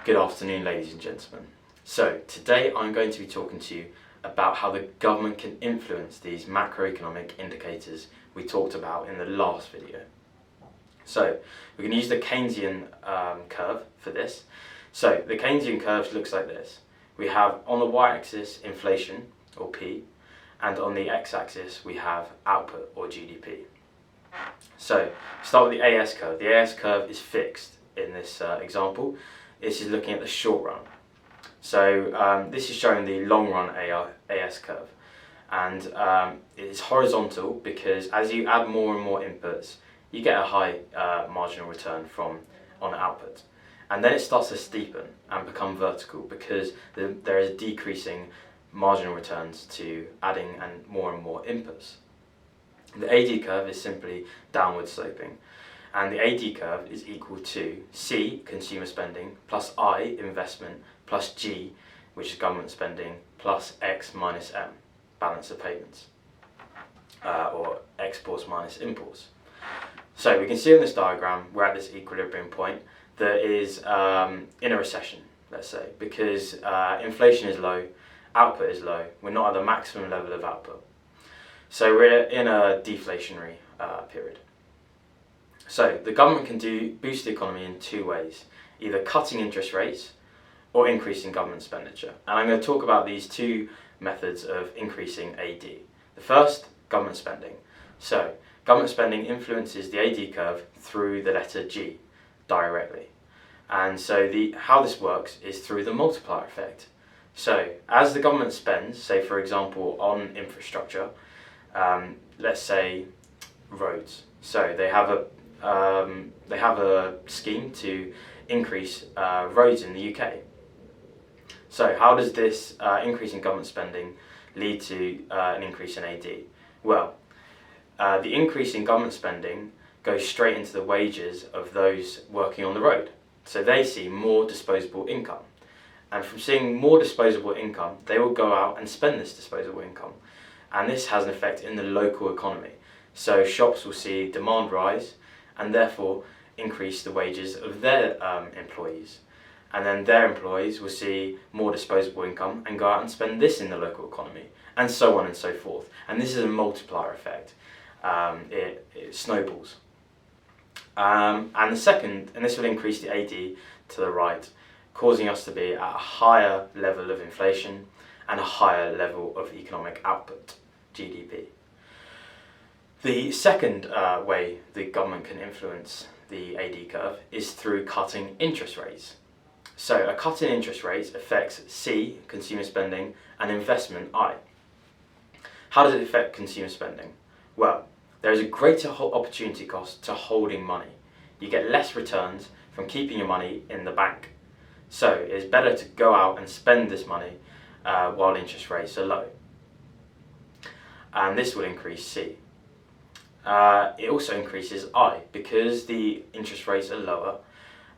Good afternoon, ladies and gentlemen. So today I'm going to be talking to you about how the government can influence these macroeconomic indicators we talked about in the last video. So we're going to use the Keynesian curve for this. So the Keynesian curve looks like this. We have on the y-axis inflation, or P, and on the x-axis we have output, or GDP. So start with the AS curve. The AS curve is fixed in this example. This is looking at the short run. So this is showing the long run AS curve, and it is horizontal because as you add more and more inputs, you get a high marginal return on output, and then it starts to steepen and become vertical because there is decreasing marginal returns to adding and more inputs. The AD curve is simply downward sloping, and the AD curve is equal to C, consumer spending, plus I, investment, plus G, which is government spending, plus X minus M, balance of payments, or exports minus imports. So we can see on this diagram we're at this equilibrium point that is in a recession, let's say, because inflation is low, output is low, we're not at the maximum level of output. So we're in a deflationary period. So the government can boost the economy in two ways, either cutting interest rates or increasing government expenditure. And I'm going to talk about these two methods of increasing AD. The first, government spending. So government spending influences the AD curve through the letter G directly. And so how this works is through the multiplier effect. So as the government spends, say for example on infrastructure, let's say roads. So they have a scheme to increase roads in the UK. So how does this increase in government spending lead to an increase in AD? Well, the increase in government spending goes straight into the wages of those working on the road. So they see more disposable income. And from seeing more disposable income, they will go out and spend this disposable income. And this has an effect in the local economy. So shops will see demand rise and therefore increase the wages of their employees. And then their employees will see more disposable income and go out and spend this in the local economy, and so on and so forth. And this is a multiplier effect. It snowballs. And the second, and this will increase the AD to the right, causing us to be at a higher level of inflation and a higher level of economic output, GDP. The second way the government can influence the AD curve is through cutting interest rates. So a cut in interest rates affects C, consumer spending, and investment, I. How does it affect consumer spending? Well, there is a greater opportunity cost to holding money. You get less returns from keeping your money in the bank. So it is better to go out and spend this money while interest rates are low. And this will increase C. It also increases I, because the interest rates are lower.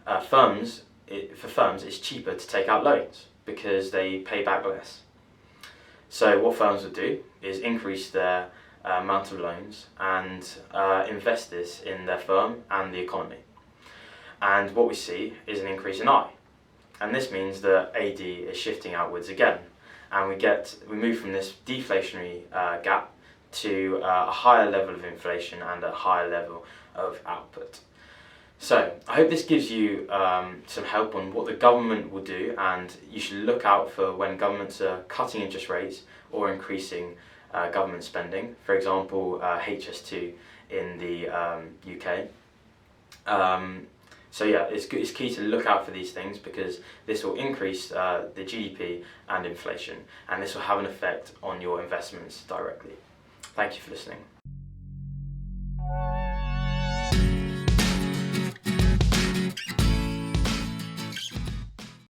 For firms, it's cheaper to take out loans because they pay back less. So what firms will do is increase their amount of loans and invest this in their firm and the economy. And what we see is an increase in I. And this means that AD is shifting outwards again. And we move from this deflationary gap to a higher level of inflation and a higher level of output. So I hope this gives you some help on what the government will do, and you should look out for when governments are cutting interest rates or increasing government spending, for example HS2 in the UK. So yeah, it's key to look out for these things because this will increase the GDP and inflation, and this will have an effect on your investments directly. Thank you for listening.